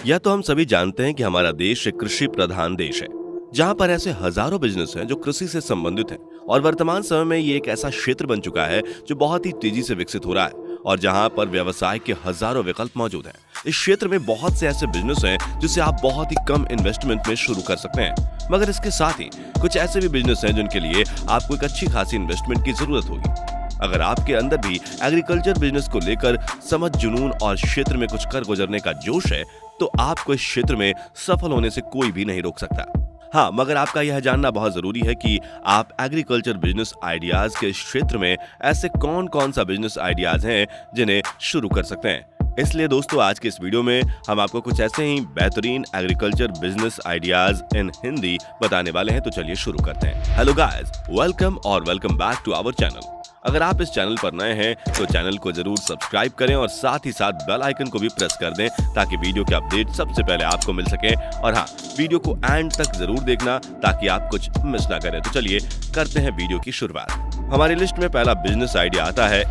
या तो हम सभी जानते हैं कि हमारा देश एक कृषि प्रधान देश है, जहां पर ऐसे हजारों बिजनेस हैं जो कृषि से संबंधित हैं और वर्तमान समय में ये एक ऐसा क्षेत्र बन चुका है जो बहुत ही तेजी से विकसित हो रहा है और जहां पर व्यवसाय के हजारों विकल्प मौजूद हैं। इस क्षेत्र में बहुत से ऐसे बिजनेस हैं जिसे आप बहुत ही कम इन्वेस्टमेंट में शुरू कर सकते हैं, मगर इसके साथ ही कुछ ऐसे भी बिजनेस हैं जिनके लिए आपको एक अच्छी खासी इन्वेस्टमेंट की जरूरत होगी। अगर आपके अंदर भी एग्रीकल्चर बिजनेस को लेकर समझ, जुनून और क्षेत्र में कुछ कर गुजरने का जोश है, तो आपको इस क्षेत्र में सफल होने से कोई भी नहीं रोक सकता। हाँ, मगर आपका यह जानना बहुत जरूरी है कि आप एग्रीकल्चर बिजनेस आइडियाज के इस क्षेत्र में ऐसे कौन कौन सा बिजनेस आइडियाज हैं जिन्हें शुरू कर सकते हैं। इसलिए दोस्तों, आज के इस वीडियो में हम आपको कुछ ऐसे ही बेहतरीन agriculture business ideas in Hindi बताने वाले हैं। तो चलिए शुरू करते हैं। Hello guys, welcome back to our channel. अगर आप इस चैनल पर नए हैं तो चैनल को जरूर सब्सक्राइब करें और साथ ही साथ बेल आइकन को भी प्रेस कर दें ताकि वीडियो के अपडेट सबसे पहले आपको मिल सके। और हाँ, वीडियो को एंड तक जरूर देखना ताकि आप कुछ मिस ना करें। तो चलिए करते हैं वीडियो की शुरुआत। हमारी लिस्ट में पहला बिजनेस आइडिया आता है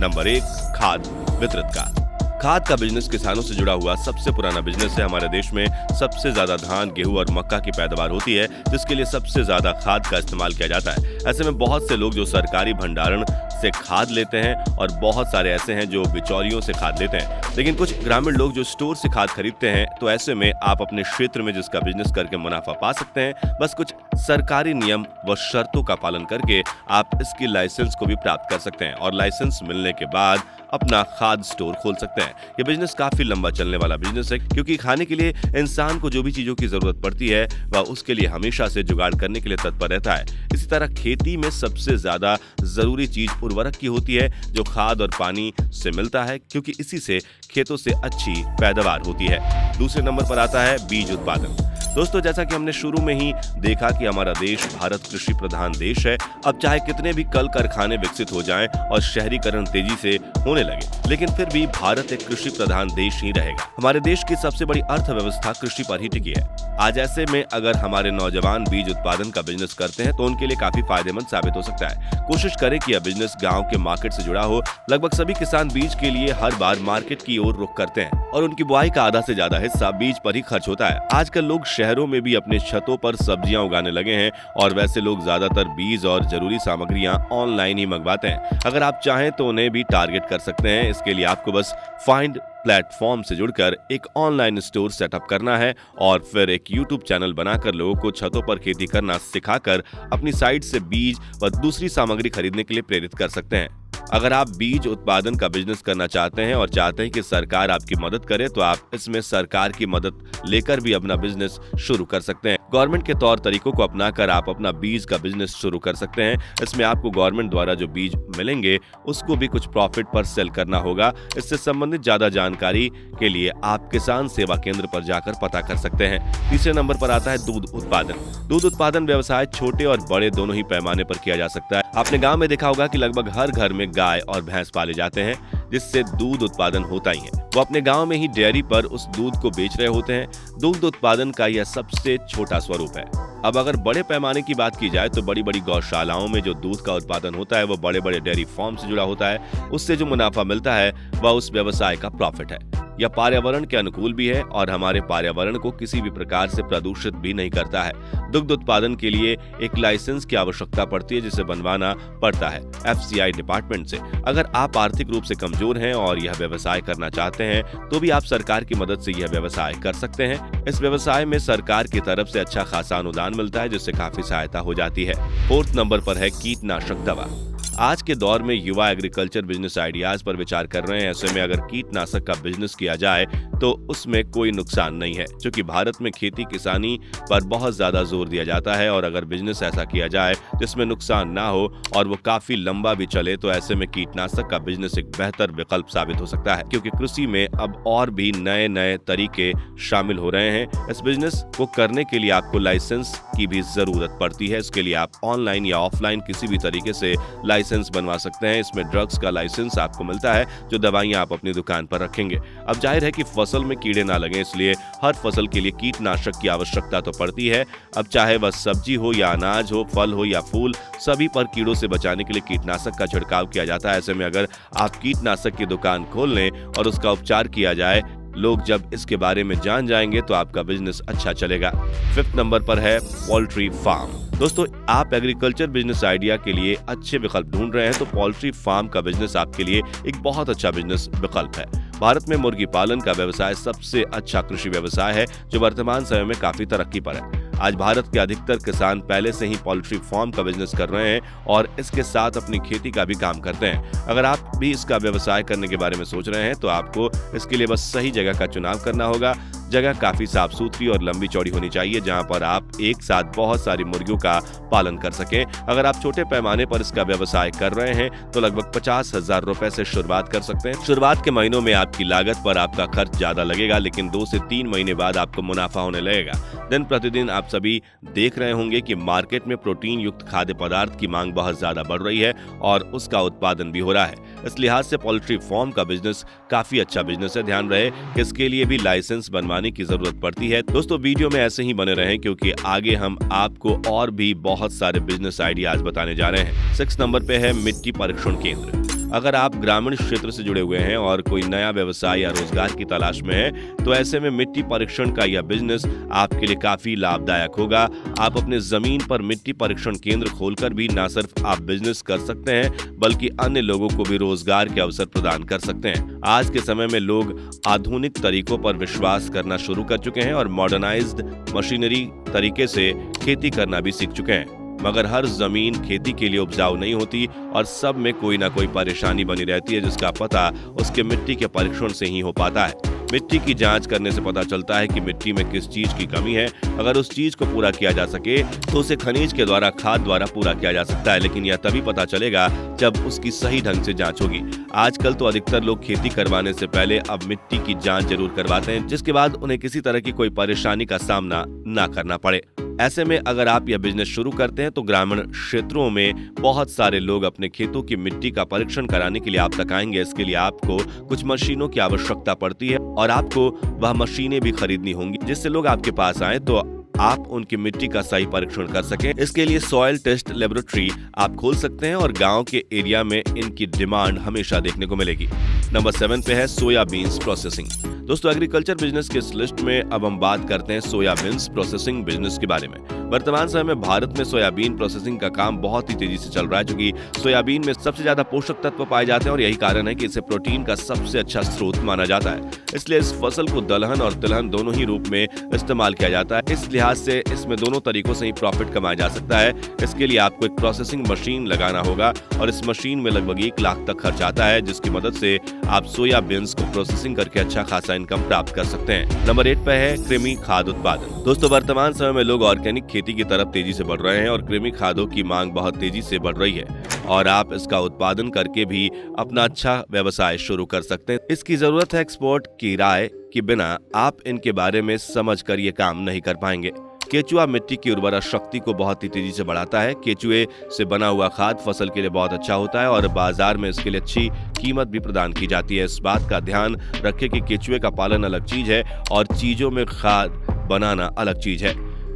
नंबर 1, खाद वितरित का। खाद का बिजनेस किसानों से जुड़ा हुआ सबसे पुराना बिजनेस है। हमारे देश में सबसे ज्यादा धान, गेहूं और मक्का की पैदावार होती है, जिसके लिए सबसे ज्यादा खाद का इस्तेमाल किया जाता है। ऐसे में बहुत से लोग जो सरकारी भंडारण से खाद लेते हैं और बहुत सारे ऐसे हैं जो बिचौलियों से खाद लेते हैं, लेकिन कुछ ग्रामीण लोग जो स्टोर से खाद खरीदते हैं। तो ऐसे में आप अपने क्षेत्र में जिसका बिजनेस करके मुनाफा पा सकते हैं। बस कुछ सरकारी नियम व शर्तों का पालन करके आप इसकी लाइसेंस को भी प्राप्त कर सकते हैं और लाइसेंस मिलने के बाद अपना खाद स्टोर खोल सकते हैं। ये बिजनेस काफी लंबा चलने वाला बिजनेस है, क्योंकि खाने के लिए इंसान को जो भी चीजों की जरूरत पड़ती है वह उसके लिए हमेशा से जुगाड़ करने के लिए तत्पर रहता है। इसी तरह खेती में सबसे ज्यादा जरूरी चीज उर्वरक की होती है, जो खाद और पानी से मिलता है, क्योंकि इसी से खेतों से अच्छी पैदावार होती है। दूसरे नंबर पर आता है बीज उत्पादन। दोस्तों, जैसा कि हमने शुरू में ही देखा कि हमारा देश भारत कृषि प्रधान देश है। अब चाहे कितने भी कल कारखाने विकसित हो जाएं और शहरीकरण तेजी से होने लगे, लेकिन फिर भी भारत एक कृषि प्रधान देश ही रहेगा। हमारे देश की सबसे बड़ी अर्थव्यवस्था कृषि पर ही टिकी है। आज ऐसे में अगर हमारे नौजवान बीज उत्पादन का बिजनेस करते हैं तो उनके लिए काफी फायदेमंद साबित हो सकता है। कोशिश करें कि यह बिजनेस गाँव के मार्केट से जुड़ा हो। लगभग सभी किसान बीज के लिए हर बार मार्केट की ओर रुख करते हैं और उनकी बुआई का आधा से ज्यादा हिस्सा बीज पर ही खर्च होता है। आजकल लोग शहरों में भी अपने छतों पर सब्जियां उगाने लगे हैं और वैसे लोग ज्यादातर बीज और जरूरी सामग्रियां ऑनलाइन ही मंगवाते हैं। अगर आप चाहें तो उन्हें भी टारगेट कर सकते हैं। इसके लिए आपको बस फाइंड प्लेटफॉर्म से जुड़कर एक ऑनलाइन स्टोर सेटअप करना है और फिर एक यूट्यूब चैनल बनाकर लोगों को छतों पर खेती करना सिखाकर अपनी साइट से बीज व दूसरी सामग्री खरीदने के लिए प्रेरित कर सकते हैं। अगर आप बीज उत्पादन का बिजनेस करना चाहते हैं और चाहते हैं कि सरकार आपकी मदद करे, तो आप इसमें सरकार की मदद लेकर भी अपना बिजनेस शुरू कर सकते हैं। गवर्नमेंट के तौर तरीकों को अपनाकर आप अपना बीज का बिजनेस शुरू कर सकते हैं। इसमें आपको गवर्नमेंट द्वारा जो बीज मिलेंगे उसको भी कुछ प्रॉफिट पर सेल करना होगा। इससे संबंधित ज्यादा जानकारी के लिए आप किसान सेवा केंद्र पर जाकर पता कर सकते हैं। तीसरे नंबर पर आता है दूध उत्पादन। दूध उत्पादन व्यवसाय छोटे और बड़े दोनों ही पैमाने पर किया जा सकता है। आपने गाँव में देखा होगा कि लगभग हर घर में गाय और भैंस पाले जाते हैं, जिससे दूध उत्पादन होता ही है। वो अपने गांव में ही डेयरी पर उस दूध को बेच रहे होते हैं। दूध उत्पादन का यह सबसे छोटा स्वरूप है। अब अगर बड़े पैमाने की बात की जाए तो बड़ी बड़ी गौशालाओं में जो दूध का उत्पादन होता है वो बड़े बड़े डेयरी फार्म से जुड़ा होता है। उससे जो मुनाफा मिलता है वह उस व्यवसाय का प्रॉफिट है। यह पर्यावरण के अनुकूल भी है और हमारे पर्यावरण को किसी भी प्रकार से प्रदूषित भी नहीं करता है। दुग्ध उत्पादन के लिए एक लाइसेंस की आवश्यकता पड़ती है, जिसे बनवाना पड़ता है FCI डिपार्टमेंट से। अगर आप आर्थिक रूप से कमजोर हैं और यह व्यवसाय करना चाहते हैं तो भी आप सरकार की मदद से यह व्यवसाय कर सकते हैं। इस व्यवसाय में सरकार की तरफ से अच्छा खासा अनुदान मिलता है, जिससे काफी सहायता हो जाती है। 4th नंबर पर है कीटनाशक दवा। आज के दौर में युवा एग्रीकल्चर बिजनेस आइडियाज पर विचार कर रहे हैं। ऐसे में अगर कीटनाशक का बिजनेस किया जाए तो उसमें कोई नुकसान नहीं है, क्योंकि भारत में खेती किसानी पर बहुत ज्यादा जोर दिया जाता है। और अगर बिजनेस ऐसा किया जाए जिसमें नुकसान ना हो और वो काफी लंबा भी चले, तो ऐसे में कीटनाशक का बिजनेस एक बेहतर विकल्प साबित हो सकता है, क्योंकि कृषि में अब और भी नए नए तरीके शामिल हो रहे हैं। इस बिजनेस को करने के लिए आपको लाइसेंस की भी जरूरत पड़ती है। इसके लिए आप ऑनलाइन या ऑफलाइन किसी भी तरीके से लाइसेंस बनवा सकते हैं। इसमें ड्रग्स का लाइसेंस आपको मिलता है, जो दवाइयां आप अपनी दुकान पर रखेंगे। अब जाहिर है कि फसल में कीड़े ना लगे, इसलिए हर फसल के लिए कीटनाशक की आवश्यकता तो पड़ती है। अब चाहे वह सब्जी हो या अनाज हो, फल हो या फूल, सभी पर कीड़ों से बचाने के लिए कीटनाशक का छिड़काव किया जाता है। ऐसे में अगर आप कीटनाशक की दुकान खोल लें और उसका उपचार किया जाए लोग जब इसके बारे में जान जाएंगे तो आपका बिजनेस अच्छा चलेगा। 5th नंबर पर है पोल्ट्री फार्म। दोस्तों, आप एग्रीकल्चर बिजनेस आइडिया के लिए अच्छे विकल्प ढूंढ रहे हैं तो पोल्ट्री फार्म का बिजनेस आपके लिए एक बहुत अच्छा बिजनेस विकल्प है। भारत में मुर्गी पालन का व्यवसाय सबसे अच्छा कृषि व्यवसाय है जो वर्तमान समय में काफी तरक्की पर है। आज भारत के अधिकतर किसान पहले से ही पोल्ट्री फार्म का बिजनेस कर रहे हैं और इसके साथ अपनी खेती का भी काम करते हैं। अगर आप भी इसका व्यवसाय करने के बारे में सोच रहे हैं तो आपको इसके लिए बस सही जगह का चुनाव करना होगा। जगह काफी साफ सुथरी और लंबी चौड़ी होनी चाहिए जहां पर आप एक साथ बहुत सारी मुर्गियों का पालन कर सकें। अगर आप छोटे पैमाने पर इसका व्यवसाय कर रहे हैं तो लगभग 50,000 रुपए से शुरुआत कर सकते हैं। शुरुआत के महीनों में आपकी लागत पर आपका खर्च ज्यादा लगेगा, लेकिन 2 से 3 महीने बाद आपको मुनाफा होने लगेगा। दिन प्रतिदिन आप सभी देख रहे होंगे कि मार्केट में प्रोटीन युक्त खाद्य पदार्थ की मांग बहुत ज्यादा बढ़ रही है और उसका उत्पादन भी हो रहा है। इस लिहाज से पोल्ट्री फार्म का बिजनेस काफी अच्छा बिजनेस है। ध्यान रहे कि इसके लिए भी लाइसेंस बनवाने की जरूरत पड़ती है। दोस्तों, वीडियो में ऐसे ही बने रहें क्योंकि आगे हम आपको और भी बहुत सारे बिजनेस आइडियाज बताने जा रहे हैं। 6 नंबर पे है मिट्टी परीक्षण केंद्र। अगर आप ग्रामीण क्षेत्र से जुड़े हुए हैं और कोई नया व्यवसाय या रोजगार की तलाश में है तो ऐसे में मिट्टी परीक्षण का यह बिजनेस आपके लिए काफी लाभदायक होगा। आप अपने जमीन पर मिट्टी परीक्षण केंद्र खोलकर भी न सिर्फ आप बिजनेस कर सकते हैं बल्कि अन्य लोगों को भी रोजगार के अवसर प्रदान कर सकते हैं। आज के समय में लोग आधुनिक तरीकों पर विश्वास करना शुरू कर चुके हैं और मॉडर्नाइज्ड मशीनरी तरीके से खेती करना भी सीख चुके हैं, मगर हर जमीन खेती के लिए उपजाऊ नहीं होती और सब में कोई ना कोई परेशानी बनी रहती है जिसका पता उसके मिट्टी के परीक्षण से ही हो पाता है। मिट्टी की जांच करने से पता चलता है कि मिट्टी में किस चीज की कमी है। अगर उस चीज को पूरा किया जा सके तो उसे खनिज के द्वारा, खाद द्वारा पूरा किया जा सकता है, लेकिन यह तभी पता चलेगा जब उसकी सही ढंग से जांच होगी। आजकल तो अधिकतर लोग खेती करवाने से पहले अब मिट्टी की जांच जरूर करवाते हैं जिसके बाद उन्हें किसी तरह की कोई परेशानी का सामना न करना पड़े। ऐसे में अगर आप यह बिजनेस शुरू करते हैं तो ग्रामीण क्षेत्रों में बहुत सारे लोग अपने खेतों की मिट्टी का परीक्षण कराने के लिए आप तक आएंगे। इसके लिए आपको कुछ मशीनों की आवश्यकता पड़ती है और आपको वह मशीनें भी खरीदनी होंगी जिससे लोग आपके पास आए तो आप उनकी मिट्टी का सही परीक्षण कर सकें। इसके लिए सॉइल टेस्ट लेबोरेटरी आप खोल सकते हैं और गांव के एरिया में इनकी डिमांड हमेशा देखने को मिलेगी। नंबर 7 पे है सोयाबीन्स प्रोसेसिंग। दोस्तों, एग्रीकल्चर बिजनेस के इस लिस्ट में अब हम बात करते हैं सोयाबीन्स प्रोसेसिंग बिजनेस के बारे में। वर्तमान समय में भारत में सोयाबीन प्रोसेसिंग का काम बहुत ही तेजी से चल रहा है क्योंकि सोयाबीन में सबसे ज्यादा पोषक तत्व पाए जाते हैं और यही कारण है कि इसे प्रोटीन का सबसे अच्छा स्रोत माना जाता है। इसलिए इस फसल को दलहन और तिलहन दोनों ही रूप में इस्तेमाल किया जाता है। इस लिहाज से इसमें दोनों तरीकों से ही प्रॉफिट कमाया जा सकता है। इसके लिए आपको एक प्रोसेसिंग मशीन लगाना होगा और इस मशीन में लगभग 1 लाख तक खर्च आता है जिसकी मदद से आप सोयाबीन्स को प्रोसेसिंग करके अच्छा खासा इनकम प्राप्त कर सकते हैं। नंबर 8 पे है कृमि खाद उत्पादन। दोस्तों, वर्तमान समय में लोग ऑर्गेनिक खेती की तरफ तेजी से बढ़ रहे हैं और कृमि खादों की मांग बहुत तेजी से बढ़ रही है और आप इसका उत्पादन करके भी अपना अच्छा व्यवसाय शुरू कर सकते हैं। इसकी जरूरत है एक्सपर्ट की राय के बिना आप इनके बारे में समझ कर ये काम नहीं कर पाएंगे। केचुआ मिट्टी की उर्वरा शक्ति को बहुत ही तेजी से बढ़ाता है। केचुए से बना हुआ खाद फसल के लिए बहुत अच्छा होता है और बाजार में इसके लिए अच्छी कीमत भी प्रदान की जाती है। इस बात का ध्यान रखें कि केचुए का पालन अलग चीज है और चीजों में खाद बनाना अलग चीज है।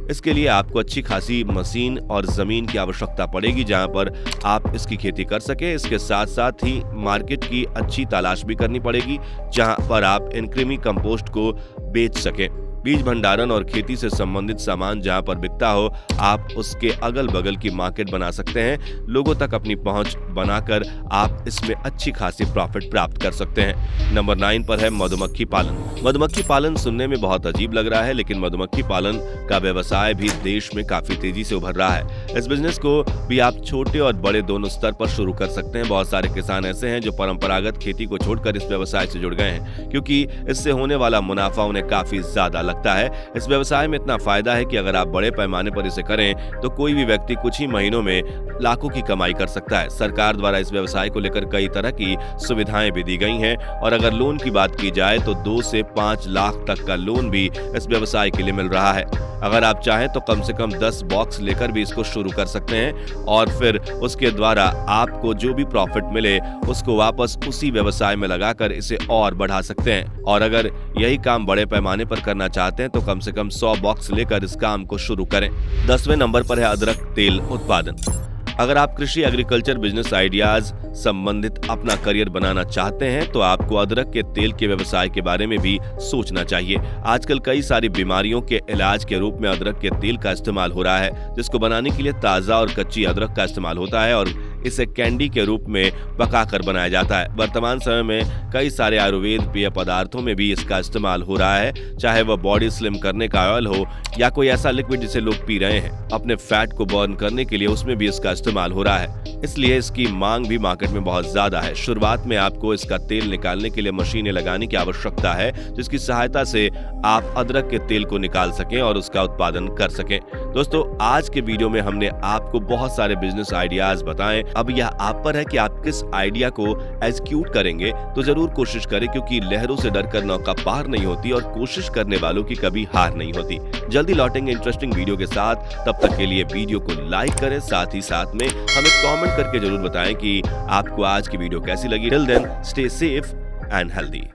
इसके लिए आपको अच्छी खासी मशीन और जमीन की आवश्यकता पड़ेगी जहां पर आप इसकी खेती कर सके। इसके साथ साथ ही मार्केट की अच्छी तलाश भी करनी पड़ेगी जहां पर आप इन कृमि कंपोस्ट को बेच सके। बीज भंडारण और खेती से संबंधित सामान जहां पर बिकता हो आप उसके अगल बगल की मार्केट बना सकते हैं। लोगों तक अपनी पहुंच बनाकर आप इसमें अच्छी खासी प्रॉफिट प्राप्त कर सकते हैं। नंबर 9 पर है मधुमक्खी पालन। मधुमक्खी पालन सुनने में बहुत अजीब लग रहा है लेकिन मधुमक्खी पालन का व्यवसाय भी देश में काफी तेजी से उभर रहा है। इस बिजनेस को भी आप छोटे और बड़े दोनों स्तर पर शुरू कर सकते हैं। बहुत सारे किसान ऐसे हैं जो परंपरागत खेती को छोड़कर इस व्यवसाय से जुड़ गए हैं क्योंकि इससे होने वाला मुनाफा उन्हें काफी ज्यादा लगता है। इस व्यवसाय में इतना फायदा है कि अगर आप बड़े पैमाने पर इसे करें तो कोई भी व्यक्ति कुछ ही महीनों में लाखों की कमाई कर सकता है। सरकार द्वारा इस व्यवसाय को लेकर कई तरह की सुविधाएं भी दी गई हैं और अगर लोन की बात की जाए तो 2 से 5 लाख तक का लोन भी इस व्यवसाय के लिए मिल रहा है। अगर आप चाहें तो कम से कम 10 बॉक्स लेकर भी इसको शुरू कर सकते हैं और फिर उसके द्वारा आपको जो भी प्रॉफिट मिले उसको वापस उसी व्यवसाय में लगाकर इसे और बढ़ा सकते हैं। और अगर यही काम बड़े पैमाने पर करना चाहते हैं तो कम से कम 100 बॉक्स लेकर इस काम को शुरू करें। 10वें नंबर पर है अदरक तेल उत्पादन। अगर आप कृषि एग्रीकल्चर बिजनेस आइडियाज संबंधित अपना करियर बनाना चाहते हैं तो आपको अदरक के तेल के व्यवसाय के बारे में भी सोचना चाहिए। आजकल कई सारी बीमारियों के इलाज के रूप में अदरक के तेल का इस्तेमाल हो रहा है, जिसको बनाने के लिए ताजा और कच्ची अदरक का इस्तेमाल होता है और इसे कैंडी के रूप में पकाकर बनाया जाता है। वर्तमान समय में कई सारे आयुर्वेद पेय पदार्थों में भी इसका इस्तेमाल हो रहा है, चाहे वह बॉडी स्लिम करने का ऑयल हो या कोई ऐसा लिक्विड जिसे लोग पी रहे हैं अपने फैट को बर्न करने के लिए, उसमें भी इसका इस्तेमाल हो रहा है। इसलिए इसकी मांग भी मार्केट में बहुत ज्यादा है। शुरुआत में आपको इसका तेल निकालने के लिए मशीनें लगाने की आवश्यकता है, जिसकी सहायता से आप अदरक के तेल को निकाल सकें और उसका उत्पादन कर सकें। दोस्तों, आज के वीडियो में हमने आपको बहुत सारे बिजनेस आइडियाज बताएं। अब यह आप पर है कि आप किस आइडिया को एग्जीक्यूट करेंगे। तो जरूर कोशिश करें, क्योंकि लहरों से डरकर नौका पार नहीं होती और कोशिश करने वालों की कभी हार नहीं होती। जल्दी लौटेंगे इंटरेस्टिंग वीडियो के साथ। तब तक के लिए वीडियो को लाइक करें, साथ ही साथ में हमें कमेंट करके जरूर बताएं कि आपको आज की वीडियो कैसी लगी। Till then, stay safe and healthy.